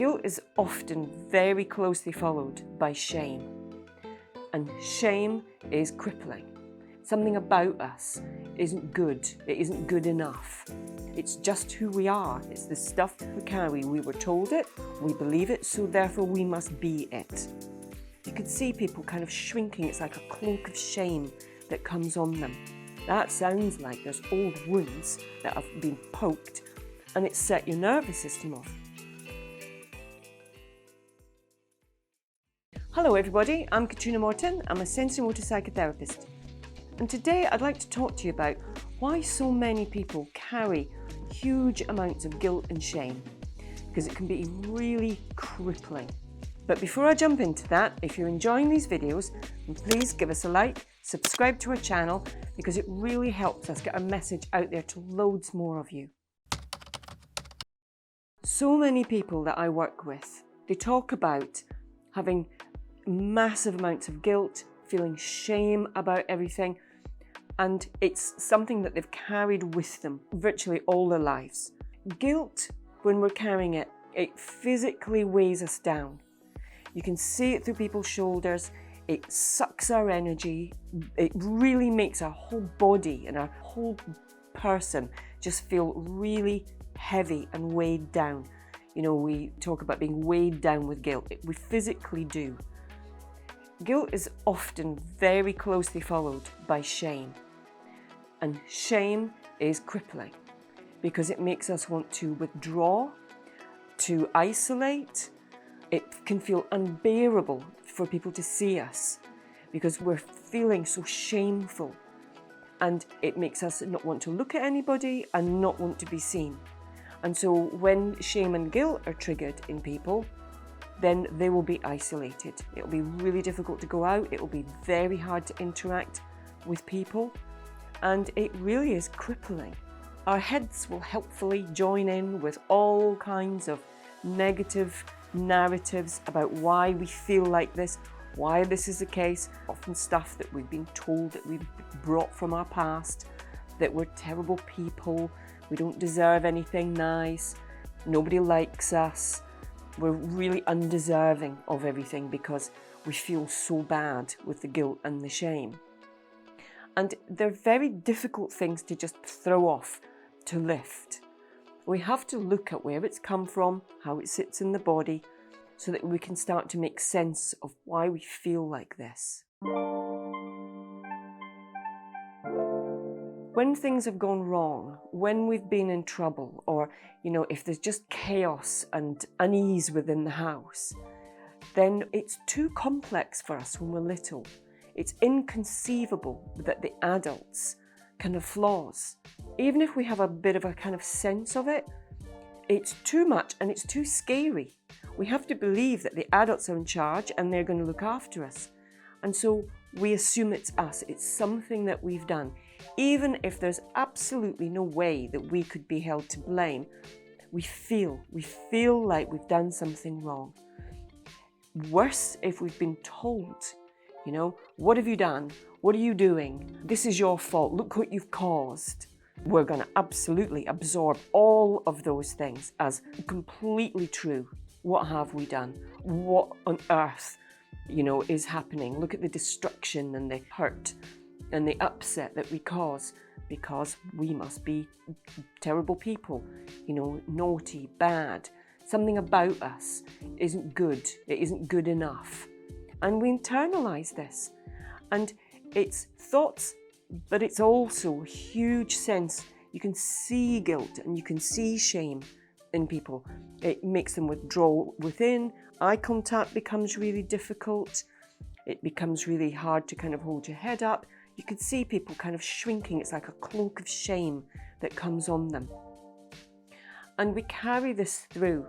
Guilt is often very closely followed by shame. And shame is crippling. Something about us isn't good. It isn't good enough. It's just who we are. It's the stuff we carry. We were told it, we believe it, so therefore we must be it. You can see people kind of shrinking. It's like a cloak of shame that comes on them. That sounds like there's old wounds that have been poked and it's set your nervous system off. Hello everybody, I'm Catriona Morten. I'm a sensory-motor psychotherapist. And today I'd like to talk to you about why so many people carry huge amounts of guilt and shame, because it can be really crippling. But before I jump into that, if you're enjoying these videos, then please give us a like, subscribe to our channel, because it really helps us get our message out there to loads more of you. So many people that I work with, they talk about having massive amounts of guilt, feeling shame about everything, and it's something that they've carried with them virtually all their lives. Guilt, when we're carrying it, it physically weighs us down. You can see it through people's shoulders, it sucks our energy, it really makes our whole body and our whole person just feel really heavy and weighed down. You know, we talk about being weighed down with guilt. We physically do. Guilt is often very closely followed by shame. And shame is crippling because it makes us want to withdraw, to isolate. It can feel unbearable for people to see us because we're feeling so shameful. And it makes us not want to look at anybody and not want to be seen. And so when shame and guilt are triggered in people, then they will be isolated. It'll be really difficult to go out. It will be very hard to interact with people. And it really is crippling. Our heads will helpfully join in with all kinds of negative narratives about why we feel like this, why this is the case. Often stuff that we've been told that we've brought from our past, that we're terrible people, we don't deserve anything nice, nobody likes us. We're really undeserving of everything because we feel so bad with the guilt and the shame. And they're very difficult things to just throw off, to lift. We have to look at where it's come from, how it sits in the body, so that we can start to make sense of why we feel like this. When things have gone wrong, when we've been in trouble, or, you know, if there's just chaos and unease within the house, then it's too complex for us when we're little. It's inconceivable that the adults can have flaws. Even if we have a bit of a kind of sense of it, it's too much and it's too scary. We have to believe that the adults are in charge and they're going to look after us. And so we assume it's us, it's something that we've done. Even if there's absolutely no way that we could be held to blame, we feel like we've done something wrong. Worse if we've been told, you know, what have you done? What are you doing? This is your fault. Look what you've caused. We're going to absolutely absorb all of those things as completely true. What have we done? What on earth, you know, is happening? Look at the destruction and the hurt and the upset that we cause because we must be terrible people, you know, naughty, bad. Something about us isn't good. It isn't good enough. And we internalize this. And it's thoughts, but it's also a huge sense. You can see guilt and you can see shame in people. It makes them withdraw within. Eye contact becomes really difficult. It becomes really hard to kind of hold your head up. You can see people kind of shrinking. It's like a cloak of shame that comes on them. And we carry this through.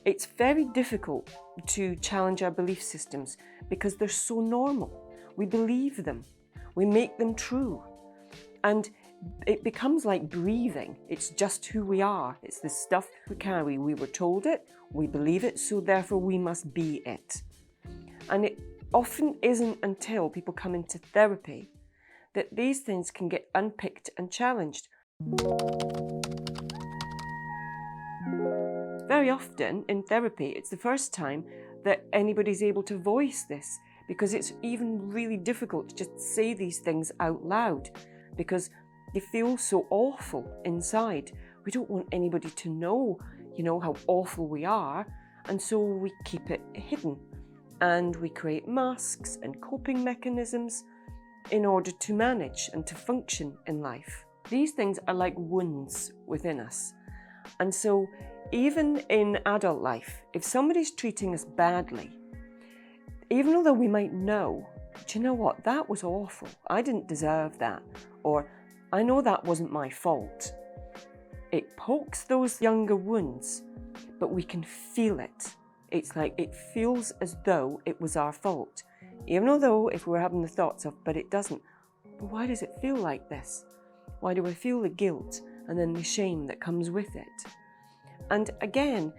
It's very difficult to challenge our belief systems because they're so normal. We believe them. We make them true. And it becomes like breathing. It's just who we are. It's the stuff we carry. We were told it, we believe it, so therefore we must be it. And it often isn't until people come into therapy that these things can get unpicked and challenged. very often in therapy, it's the first time that anybody's able to voice this, because it's even really difficult to just say these things out loud because they feel so awful inside. We don't want anybody to know, how awful we are, and so we keep it hidden. And we create masks and coping mechanisms in order to manage and to function in life. These things are like wounds within us. And so even in adult life, if somebody's treating us badly, even although we might know, do you know what, that was awful, I didn't deserve that, or I know that wasn't my fault. It pokes those younger wounds, but we can feel it. It's like it feels as though it was our fault, even although if we're having the thoughts of, but it doesn't. But why does it feel like this? Why do I feel the guilt and then the shame that comes with it? And again,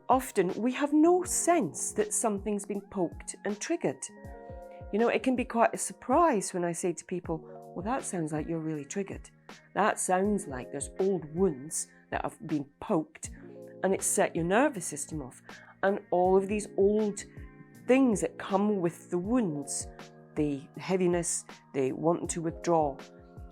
often we have no sense that something's been poked and triggered. It can be quite a surprise when I say to people, well, that sounds like you're really triggered. That sounds like there's old wounds that have been poked and it's set your nervous system off. And all of these old things that come with the wounds, the heaviness, the wanting to withdraw,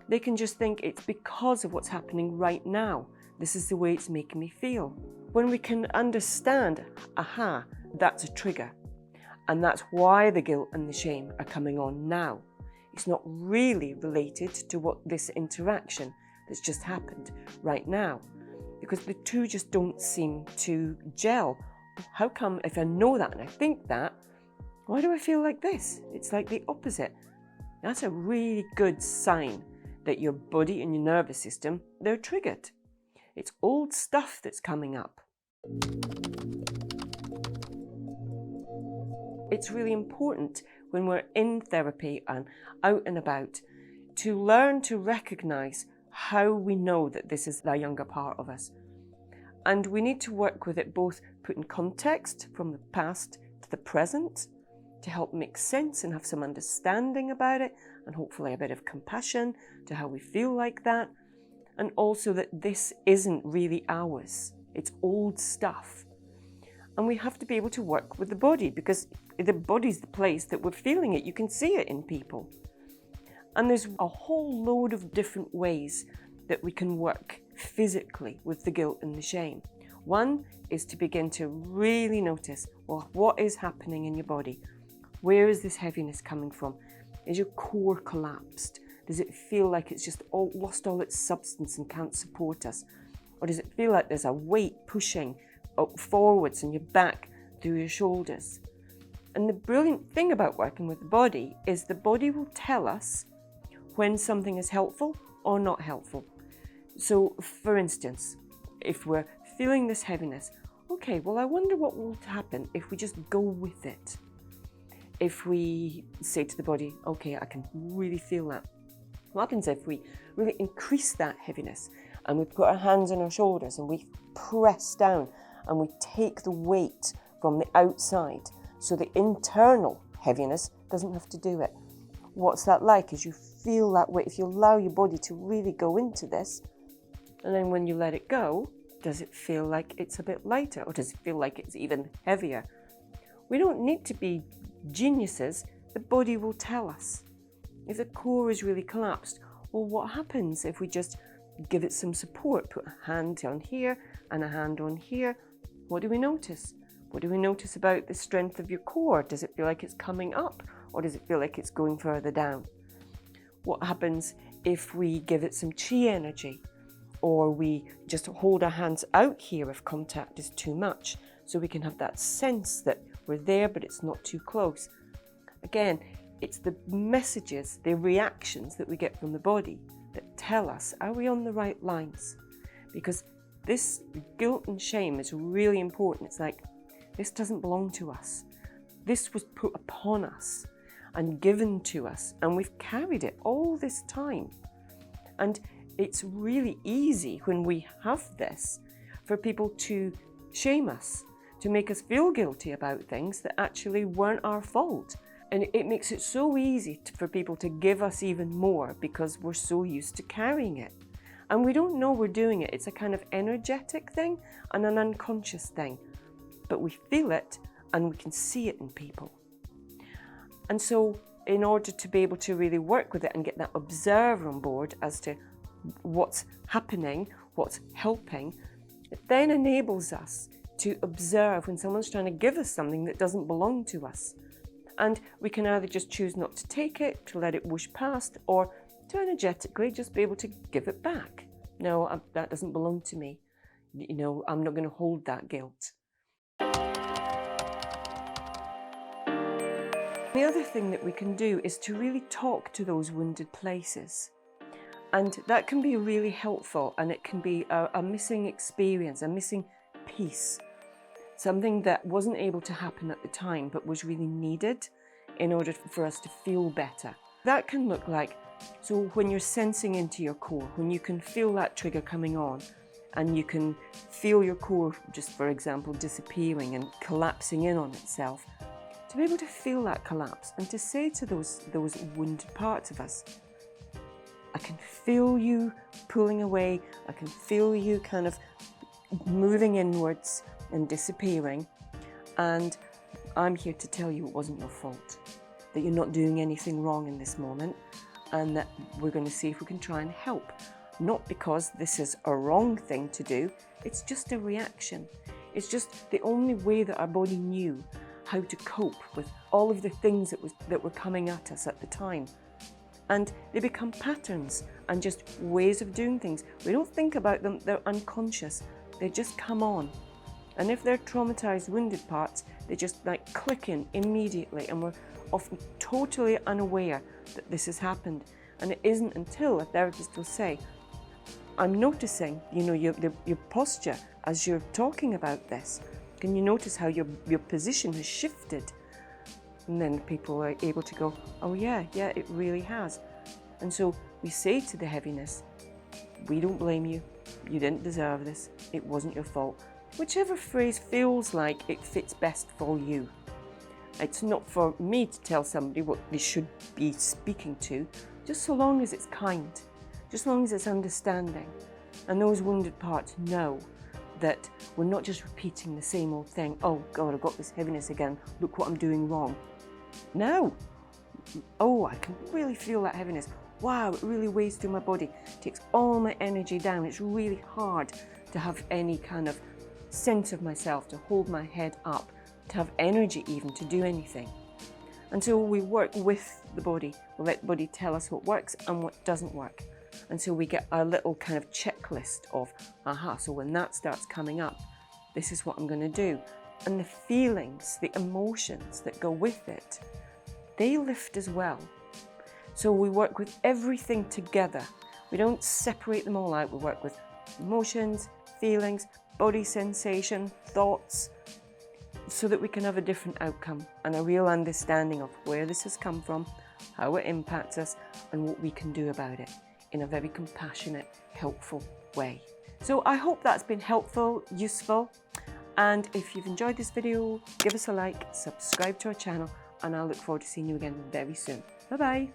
they can just think it's because of what's happening right now. This is the way it's making me feel. When we can understand, aha, that's a trigger, and that's why the guilt and the shame are coming on now. It's not really related to what this interaction that's just happened right now, because the two just don't seem to gel. How come if I know that and I think that, why do I feel like this? It's like the opposite. That's a really good sign that your body and your nervous system, they're triggered. It's old stuff that's coming up. It's really important when we're in therapy and out and about to learn to recognize how we know that this is the younger part of us. And we need to work with it both put in context from the past to the present to help make sense and have some understanding about it, and hopefully a bit of compassion to how we feel like that. And also that this isn't really ours. It's old stuff. And we have to be able to work with the body, because the body's the place that we're feeling it. You can see it in people. And there's a whole load of different ways that we can work physically with the guilt and the shame. One is to begin to really notice, well, what is happening in your body? Where is this heaviness coming from? Is your core collapsed? Does it feel like it's just lost all its substance and can't support us? Or does it feel like there's a weight pushing forwards in your back through your shoulders? And the brilliant thing about working with the body is the body will tell us when something is helpful or not helpful. So, for instance, if we're feeling this heaviness, okay, well, I wonder what will happen if we just go with it. If we say to the body, okay, I can really feel that. What happens if we really increase that heaviness and we put our hands on our shoulders and we press down and we take the weight from the outside so the internal heaviness doesn't have to do it? What's that like? As you feel that weight, if you allow your body to really go into this, and then when you let it go, does it feel like it's a bit lighter, or does it feel like it's even heavier? We don't need to be geniuses. The body will tell us. If the core is really collapsed, well, what happens if we just give it some support? Put a hand on here and a hand on here. What do we notice? What do we notice about the strength of your core? Does it feel like it's coming up, or does it feel like it's going further down? What happens if we give it some chi energy, or we just hold our hands out here if contact is too much, so we can have that sense that we're there but it's not too close? Again, it's the messages, the reactions that we get from the body that tell us, are we on the right lines? Because this guilt and shame is really important. It's like, this doesn't belong to us. This was put upon us and given to us, and we've carried it all this time. And it's really easy when we have this for people to shame us, to make us feel guilty about things that actually weren't our fault. And it makes it so easy for people to give us even more because we're so used to carrying it. And we don't know we're doing it. It's a kind of energetic thing and an unconscious thing. But we feel it and we can see it in people. And so in order to be able to really work with it and get that observer on board as to what's happening, what's helping, it then enables us to observe when someone's trying to give us something that doesn't belong to us. And we can either just choose not to take it, to let it whoosh past, or to energetically just be able to give it back. No, that doesn't belong to me. You know, I'm not going to hold that guilt. The other thing that we can do is to really talk to those wounded places. And that can be really helpful, and it can be a missing experience, a missing piece. Something that wasn't able to happen at the time, but was really needed in order for us to feel better. That can look like, so when you're sensing into your core, when you can feel that trigger coming on, and you can feel your core, just for example, disappearing and collapsing in on itself, to be able to feel that collapse and to say to those wounded parts of us, I can feel you pulling away, I can feel you kind of moving inwards and disappearing, and I'm here to tell you it wasn't your fault, that you're not doing anything wrong in this moment, and that we're going to see if we can try and help. Not because this is a wrong thing to do, it's just a reaction. It's just the only way that our body knew how to cope with all of the things that were coming at us at the time. And they become patterns and just ways of doing things. We don't think about them, they're unconscious. They just come on. And if they're traumatized, wounded parts, they just like click in immediately, and we're often totally unaware that this has happened. And it isn't until a therapist will say, I'm noticing, you know, your posture as you're talking about this. Can you notice how your position has shifted? And then people are able to go, oh yeah, it really has. And so we say to the heaviness, we don't blame you. You didn't deserve this. It wasn't your fault. Whichever phrase feels like it fits best for you. It's not for me to tell somebody what they should be speaking to, just so long as it's kind, just so long as it's understanding. And those wounded parts know that we're not just repeating the same old thing. Oh God, I've got this heaviness again. Look what I'm doing wrong. No. Oh, I can really feel that heaviness. Wow, it really weighs through my body. It takes all my energy down. It's really hard to have any kind of sense of myself, to hold my head up, to have energy even to do anything. And so we work with the body. We let the body tell us what works and what doesn't work. And so we get a little kind of checklist of, so when that starts coming up, this is what I'm going to do. And the feelings, the emotions that go with it, they lift as well. So we work with everything together. We don't separate them all out. We work with emotions, feelings, body sensation, thoughts, so that we can have a different outcome and a real understanding of where this has come from, how it impacts us, and what we can do about it in a very compassionate, helpful way. So I hope that's been helpful, useful, and if you've enjoyed this video, give us a like, subscribe to our channel, and I'll look forward to seeing you again very soon. Bye-bye.